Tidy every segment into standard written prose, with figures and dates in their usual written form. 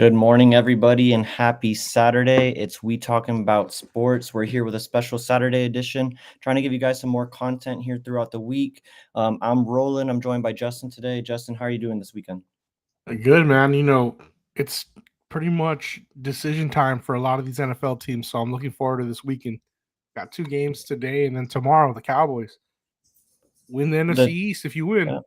Good morning, everybody, and happy Saturday. It's We Talking About Sports. We're here with a special Saturday edition, trying to give you guys some more content here throughout the week. I'm Roland. I'm joined by Justin today. Justin, how are you doing this weekend? Good, man. It's pretty much decision time for a lot of these NFL teams, so I'm looking forward to this weekend. Got two games today, and then tomorrow the Cowboys win the NFC The East if you win. yeah.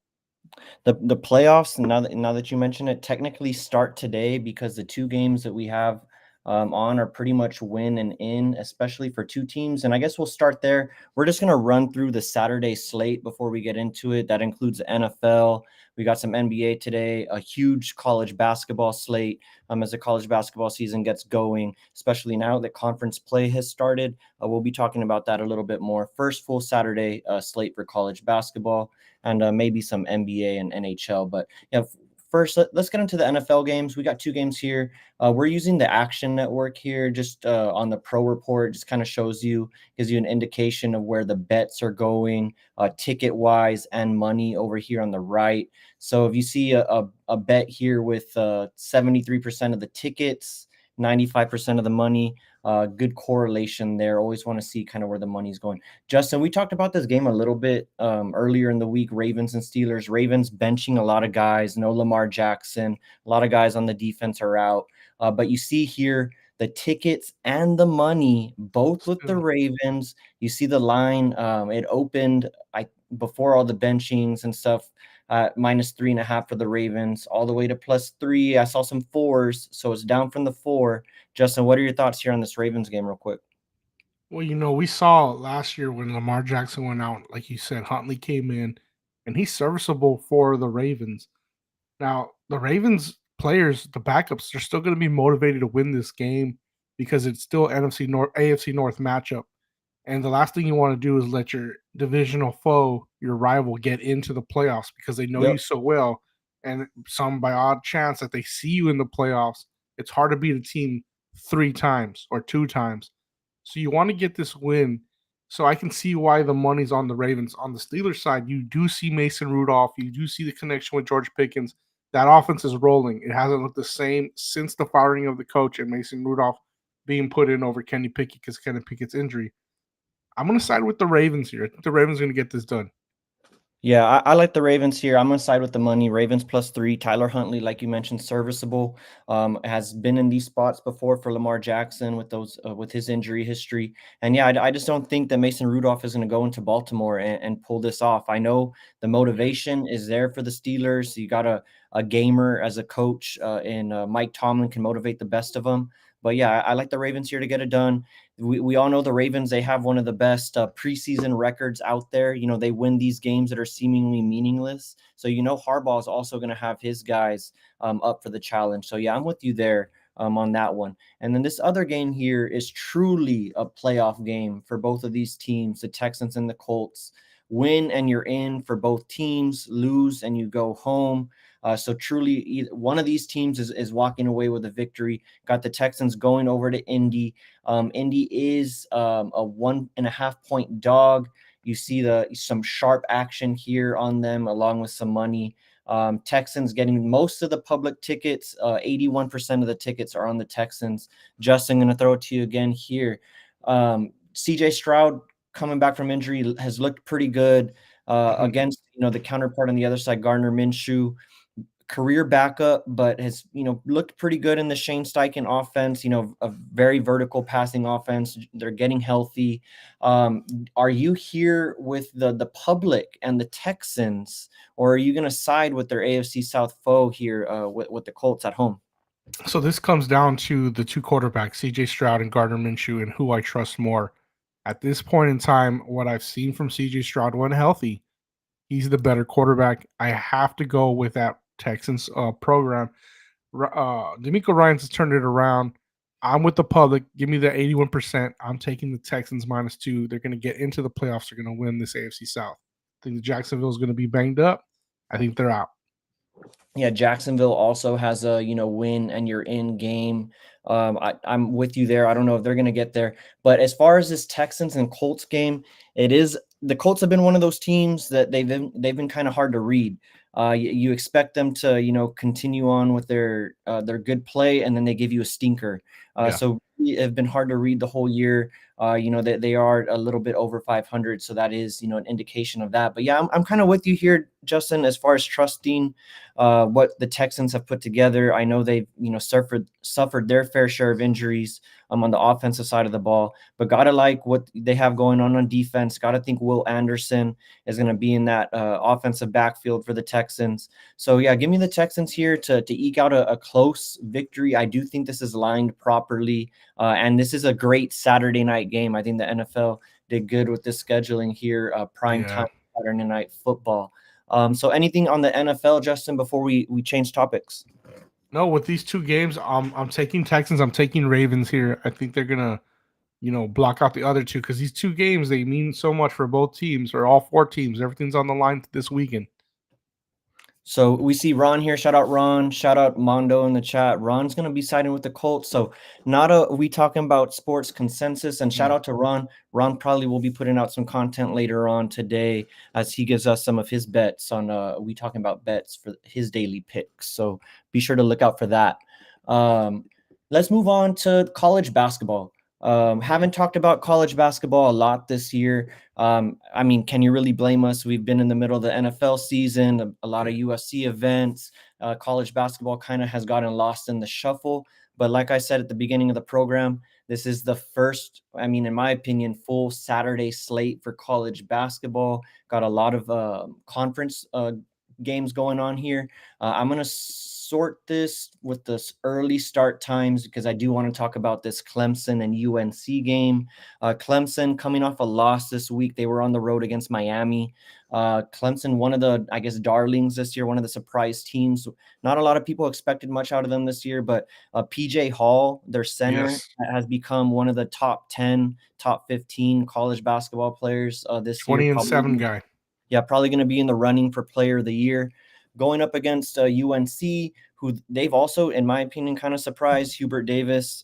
The playoffs, now that you mention it, technically start today because the two games that we have on are pretty much win and in, especially for two teams. And I guess we'll start there. We're just going to run through the Saturday slate before we get into it. That includes the NFL. We got some NBA today, a huge college basketball slate as the college basketball season gets going, especially now that conference play has started. We'll be talking about that a little bit more. First full Saturday slate for college basketball and maybe some NBA and NHL. But yeah, first let's get into the NFL games. We got two games here. We're using the Action Network here, just on the Pro Report. Just kind of gives you an indication of where the bets are going, ticket wise and money over here on the right. So if you see a bet here with 73% of the tickets, 95% of the money, good correlation there. Always want to see kind of where the money's going. Justin, we talked about this game a little bit earlier in the week, Ravens and Steelers. Ravens benching a lot of guys, no Lamar Jackson. A lot of guys on the defense are out. But you see here the tickets and the money, both with the Ravens. You see the line. It opened before all the benchings and stuff. -3.5 for the Ravens, all the way to +3. I saw some fours, so it's down from the 4. Justin, what are your thoughts here on this Ravens game real quick? Well, we saw last year when Lamar Jackson went out, like you said, Huntley came in, and he's serviceable for the Ravens. Now, the Ravens players, the backups, they're still going to be motivated to win this game because it's still NFC North, AFC North matchup. And the last thing you want to do is let your divisional foe, your rival, get into the playoffs because they know Yep. you so well. And some by odd chance that they see you in the playoffs, it's hard to beat a team 3 times or 2 times. So you want to get this win. So I can see why the money's on the Ravens. On the Steelers side, you do see Mason Rudolph. You do see the connection with George Pickens. That offense is rolling. It hasn't looked the same since the firing of the coach and Mason Rudolph being put in over Kenny Pickett because Kenny Pickett's injury. I'm going to side with the Ravens here. I think the Ravens are going to get this done. Yeah, I like the Ravens here. I'm gonna side with the money. Ravens +3. Tyler Huntley, like you mentioned, serviceable. Has been in these spots before for Lamar Jackson with his injury history. And yeah, I just don't think that Mason Rudolph is gonna go into Baltimore and pull this off. I know the motivation is there for the Steelers. You got a gamer as a coach, and Mike Tomlin can motivate the best of them. But yeah, I like the Ravens here to get it done. We all know the Ravens, they have one of the best preseason records out there. They win these games that are seemingly meaningless. So, Harbaugh is also going to have his guys up for the challenge. So, yeah, I'm with you there on that one. And then this other game here is truly a playoff game for both of these teams, the Texans and the Colts. Win and you're in for both teams, lose and you go home. So truly, one of these teams is walking away with a victory. Got the Texans going over to Indy. Indy is a 1.5-point dog. You see some sharp action here on them, along with some money. Texans getting most of the public tickets. 81% of the tickets are on the Texans. Justin, I'm going to throw it to you again here. CJ Stroud coming back from injury has looked pretty good against the counterpart on the other side, Gardner Minshew. Career backup, but has looked pretty good in the Shane Steichen offense. A very vertical passing offense. They're getting healthy. Are you here with the public and the Texans, or are you going to side with their AFC South foe here with the Colts at home? So this comes down to the two quarterbacks, CJ Stroud and Gardner Minshew, and who I trust more. At this point in time, what I've seen from CJ Stroud when healthy, he's the better quarterback. I have to go with that Texans program. D'Amico Ryans has turned it around. I'm with the public. Give me the 81%. I'm taking the Texans -2. They're going to get into the playoffs. They're going to win this AFC South. I think the Jacksonville is going to be banged up. I think they're out. Yeah, Jacksonville also has a win and you're in game. I'm with you there. I don't know if they're going to get there, but as far as this Texans and Colts game, it is the Colts have been one of those teams that they've been kind of hard to read. You expect them to, continue on with their good play, and then they give you a stinker. Yeah. So it have been hard to read the whole year. They are a little bit over 500, so that is, an indication of that. But yeah, I'm kind of with you here, Justin, as far as trusting what the Texans have put together. I know they've, suffered their fair share of injuries on the offensive side of the ball, but gotta like what they have going on defense. Gotta think Will Anderson is going to be in that offensive backfield for the Texans. So yeah, give me the Texans here to eke out a close victory. I do think this is lined properly, and this is a great Saturday night game. I think the NFL did good with this scheduling here, prime time Yeah. Saturday night football. So anything on the NFL, Justin, before we change topics? No, with these two games, I'm taking Texans. I'm taking Ravens here. I think they're gonna, block out the other two because these two games they mean so much for both teams or all four teams. Everything's on the line this weekend. So we see Ron here. Shout out Ron. Shout out Mondo in the chat. Ron's gonna be siding with the Colts. So not a we talking about sports consensus. And shout Mm. out to Ron. Ron probably will be putting out some content later on today as he gives us some of his bets on we talking about bets for his daily picks. So be sure to look out for that. Let's move on to college basketball. Haven't talked about college basketball a lot this year. I mean, can you really blame us? We've been in the middle of the NFL season, a lot of USC events. College basketball kind of has gotten lost in the shuffle. But like I said at the beginning of the program, this is the first, I mean, in my opinion, full Saturday slate for college basketball. Got a lot of conference games going on here. I'm going to sort this with this early start times because I do want to talk about this Clemson and UNC game. Clemson coming off a loss this week. They were on the road against Miami. Clemson, one of the, I guess, darlings this year, one of the surprise teams. Not a lot of people expected much out of them this year, but PJ Hall, their center, Yes, has become one of the top 10, top 15 college basketball players this year. 20-7 guy. Probably going to be in the running for player of the year. Going up against UNC, who they've also, in my opinion, kind of surprised. Hubert Davis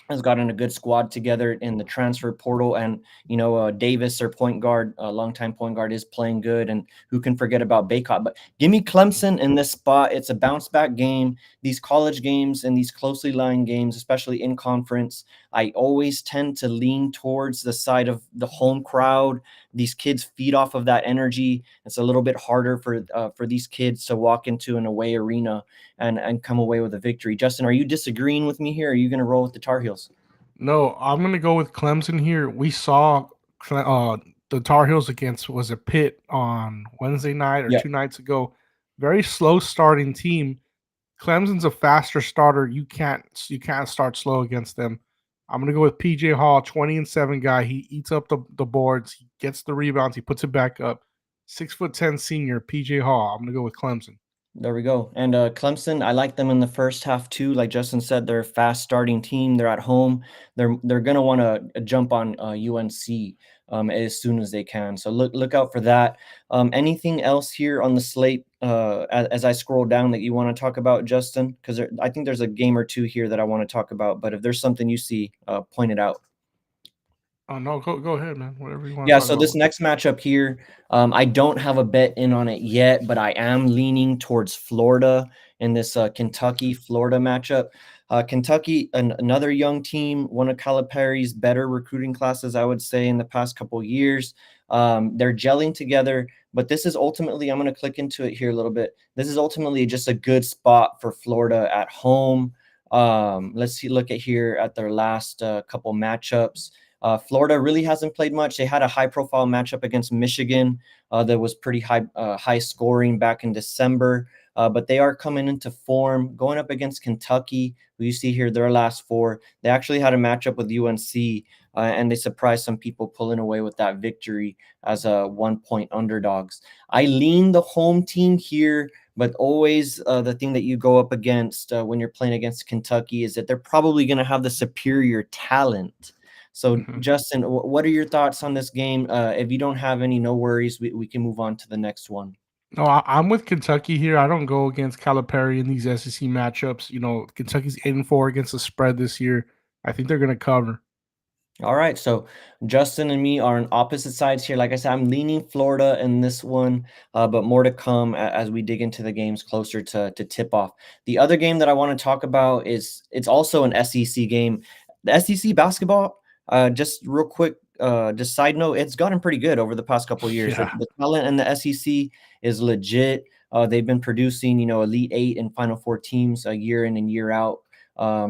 has gotten a good squad together in the transfer portal, and Davis, their point guard, longtime point guard, is playing good. And who can forget about Baycott? But give me Clemson in this spot. It's a bounce back game. These college games and these closely lined games, especially in conference, I always tend to lean towards the side of the home crowd. These kids feed off of that energy. It's a little bit harder for these kids to walk into an away arena and come away with a victory. Justin, are you disagreeing with me here? Are you going to roll with the Tar Heels? No, I'm gonna go with Clemson here. We saw the Tar Heels against was it Pitt on Wednesday night or Yeah, 2 nights ago. Very slow starting team. Clemson's a faster starter. You can't start slow against them. I'm gonna go with PJ Hall, 20-7 guy. He eats up the boards, he gets the rebounds, he puts it back up. 6'10" senior, PJ Hall. I'm gonna go with Clemson. there we go. And Clemson, I like them in the first half too. Like Justin said, they're a fast starting team. They're at home. They're gonna want to jump on UNC as soon as they can. So look out for that. Anything else here on the slate as I scroll down that you want to talk about, Justin? Because I think there's a game or two here that I want to talk about. But if there's something you see, point it out. Oh no, go ahead, man. Whatever you want Yeah, to talk so this about. next matchup here, I don't have a bet in on it yet, but I am leaning towards Florida in this Kentucky-Florida matchup. Kentucky, another young team, one of Calipari's better recruiting classes, I would say, in the past couple years. They're gelling together, but this is ultimately, I'm going to click into it here a little bit. This is ultimately just a good spot for Florida at home. Look at here at their last couple matchups. Florida really hasn't played much. They had a high-profile matchup against Michigan that was pretty high scoring back in December. But they are coming into form, going up against Kentucky, who you see here, their last four. They actually had a matchup with UNC, and they surprised some people pulling away with that victory as a 1-point underdogs. I lean the home team here, but always the thing that you go up against when you're playing against Kentucky is that they're probably going to have the superior talent. So, Mhm. Justin, what are your thoughts on this game? If you don't have any, no worries. We can move on to the next one. No, I'm with Kentucky here. I don't go against Calipari in these SEC matchups. Kentucky's 8-4 against the spread this year. I think they're going to cover. All right, so Justin and me are on opposite sides here. Like I said, I'm leaning Florida in this one, but more to come as we dig into the games closer to tip off. The other game that I want to talk about is it's also an SEC game. The SEC basketball, just real quick, just side note, it's gotten pretty good over the past couple of years. The, Yeah. the talent in the SEC is legit. They've been producing, Elite Eight and Final Four teams year in and year out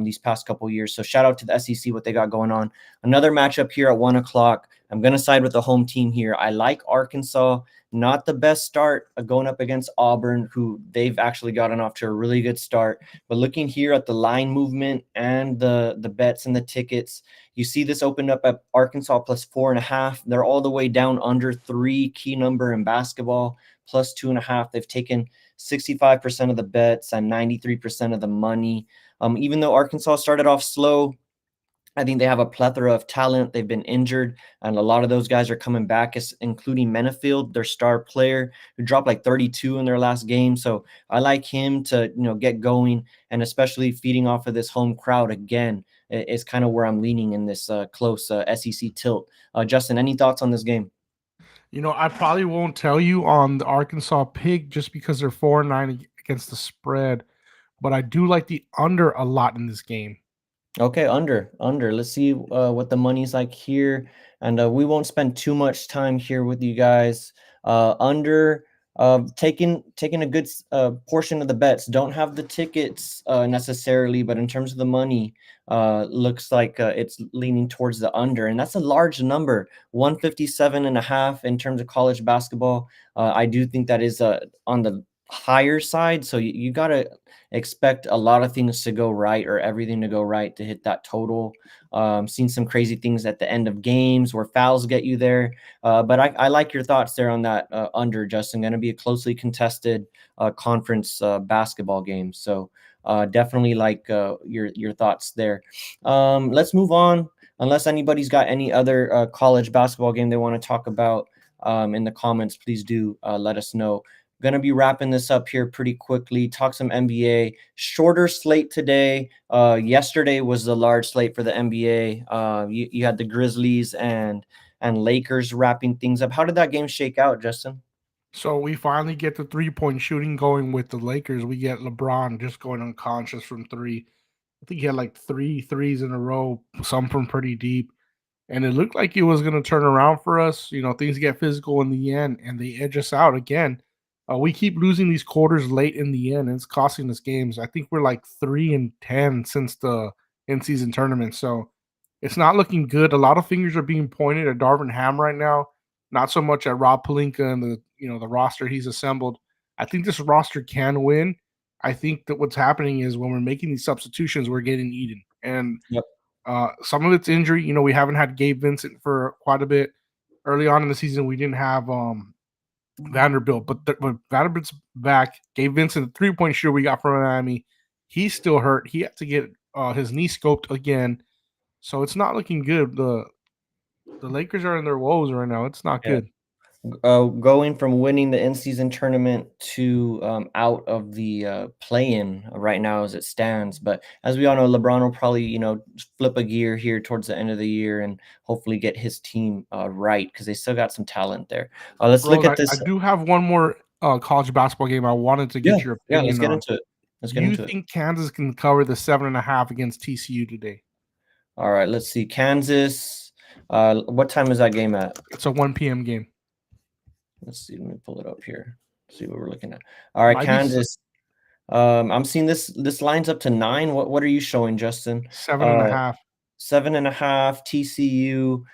these past couple of years. So shout out to the SEC, what they got going on. Another matchup here at 1 o'clock. I'm going to side with the home team here. I like Arkansas. Not the best start going up against Auburn, who they've actually gotten off to a really good start. But looking here at the line movement and the bets and the tickets, you see this opened up at Arkansas plus 4.5. They're all the way down under 3, key number in basketball, plus 2.5. They've taken 65% of the bets and 93% of the money. Even though Arkansas started off slow, I think they have a plethora of talent. They've been injured, and a lot of those guys are coming back, including Menefield, their star player, who dropped like 32 in their last game. So I like him to get going, and especially feeding off of this home crowd again is kind of where I'm leaning in this close SEC tilt. Justin, any thoughts on this game? I probably won't tell you on the Arkansas pick just because they're 4-9 against the spread, but I do like the under a lot in this game. Okay, under. Let's see what the money's like here, and we won't spend too much time here with you guys. Under, taking a good portion of the bets. Don't have the tickets necessarily, but in terms of the money, looks like it's leaning towards the under, and that's a large number, 157.5 in terms of college basketball. I do think that is on the higher side, so you gotta expect a lot of things to go right or everything to go right to hit that total. Seen some crazy things at the end of games where fouls get you there. But I like your thoughts there on that under, Justin. Going to be a closely contested conference basketball game. So definitely like your thoughts there. Let's move on. Unless anybody's got any other college basketball game they want to talk about in the comments, please do let us know. Going to be wrapping this up here pretty quickly. Talk some NBA. Shorter slate today. Yesterday was the large slate for the NBA. You had the Grizzlies and Lakers wrapping things up. How did that game shake out, Justin? So we finally get the 3-point shooting going with the Lakers. We get LeBron just going unconscious from three. I think he had like three threes in a row, some from pretty deep. And it looked like it was going to turn around for us. Things get physical in the end, and they edge us out again. We keep losing these quarters late in the end, and it's costing us games. I think we're like 3-10 since the in-season tournament, so it's not looking good. A lot of fingers are being pointed at Darvin Ham right now, not so much at Rob Pelinka and the roster he's assembled. I think this roster can win. I think that what's happening is when we're making these substitutions, we're getting eaten, and Yep. some of it's injury. We haven't had Gabe Vincent for quite a bit. Early on in the season, we didn't have Vanderbilt, but Vanderbilt's back. Gabe Vincent, the 3-point shooter we got from Miami, he's still hurt. He had to get his knee scoped again, so it's not looking good. The Lakers are in their woes right now. It's not Yeah. good. Going from winning the in-season tournament to out of the play-in right now as it stands. But as we all know, LeBron will probably flip a gear here towards the end of the year and hopefully get his team right because they still got some talent there. Let's look Rose, at I this. do have one more college basketball game I wanted to Yeah, get your yeah. Let's opinion get on. into it. Let's Do get you into it. think Kansas can cover the 7.5 against TCU today? All right. Let's see. Kansas. What time is that game at? It's a 1 p.m. game. Let's see. Let me pull it up here. See what we're looking at. All right, Might be Kansas. I'm seeing this lines up to 9. What are you showing, Justin? seven and a Uh, half. 7.5 TCU.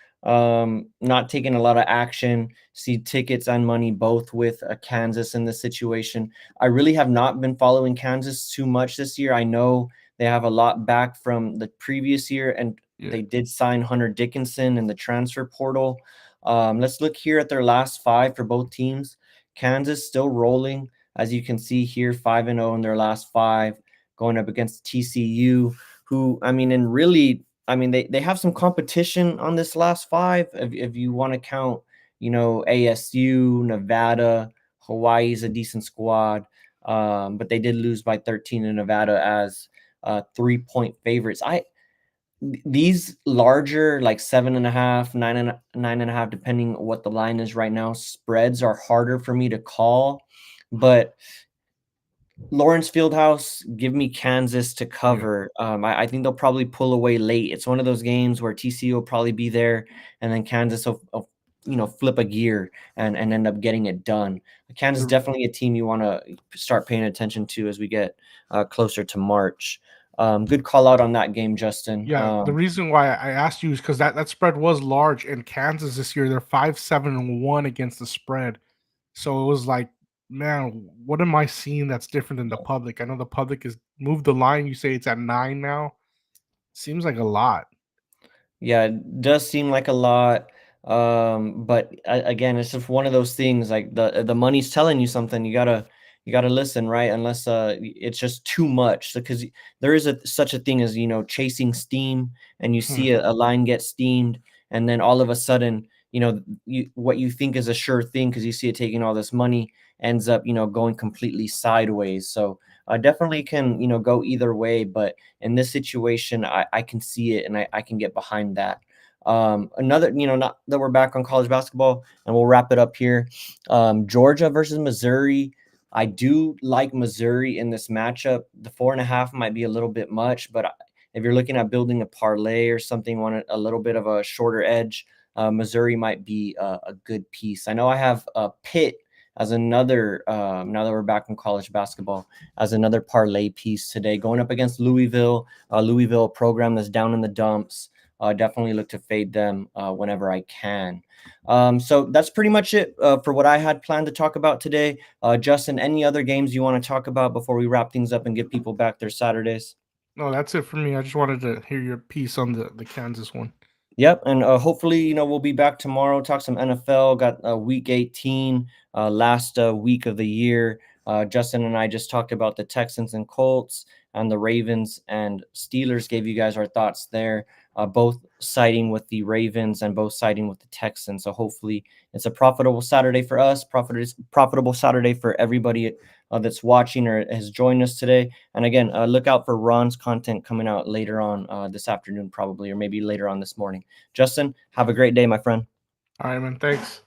Not taking a lot of action. See tickets and money both with Kansas in this situation. I really have not been following Kansas too much this year. I know they have a lot back from the previous year, and Yeah. they did sign Hunter Dickinson in the transfer portal. Let's look here at their last 5 for both teams. Kansas still rolling, as you can see here, 5-0 in their last 5, going up against TCU, who they have some competition on this last 5. If you want to count, ASU, Nevada, Hawaii is a decent squad, but they did lose by 13 in Nevada as 3-point favorites. these larger, like 7.5, 9.5, depending what the line is right now, spreads are harder for me to call. But Lawrence Fieldhouse, give me Kansas to Yeah. cover. I think they'll probably pull away late. It's one of those games where TCU will probably be there, and then Kansas will flip a gear and end up getting it done. Kansas The, definitely a team you want to start paying attention to as we get closer to March. Good call out on that game, Justin. yeah, the reason why I asked you is because that spread was large, and Kansas this year they're 5-7-1 against the spread. So it was like, man, what am I seeing that's different than the public? I know the public is moved the line. You say it's at 9 now. Seems like a lot. Yeah, it does seem like a lot. But again, it's just one of those things like the money's telling you something. You gotta listen, right? Unless it's just too much. Because there is such a thing as chasing steam, and you see Mhm. a line get steamed, and then all of a sudden, what you think is a sure thing because you see it taking all this money ends up going completely sideways. So definitely can go either way, but in this situation, I can see it and I can get behind that. Another, not that we're back on college basketball, and we'll wrap it up here. Georgia versus Missouri. I do like Missouri in this matchup. The 4.5 might be a little bit much, but if you're looking at building a parlay or something, want a little bit of a shorter edge, Missouri might be a good piece. I know I have Pitt as another, now that we're back in college basketball, as another parlay piece today, going up against Louisville. Louisville program that's down in the dumps. Definitely look to fade them whenever I can. So that's pretty much it for what I had planned to talk about today. Justin, any other games you want to talk about before we wrap things up and give people back their Saturdays? No, that's it for me. I just wanted to hear your piece on the Kansas one. Yep, and hopefully, we'll be back tomorrow. Talk some NFL. Got week 18, last week of the year. Justin and I just talked about the Texans and Colts, and the Ravens and Steelers. Gave you guys our thoughts there. Both siding with the Ravens and both siding with the Texans. So hopefully, it's a profitable Saturday for us. Profitable Saturday for everybody that's watching or has joined us today. And again, look out for Ron's content coming out later on this afternoon, probably, or maybe later on this morning. Justin, have a great day, my friend. All right, man. Thanks.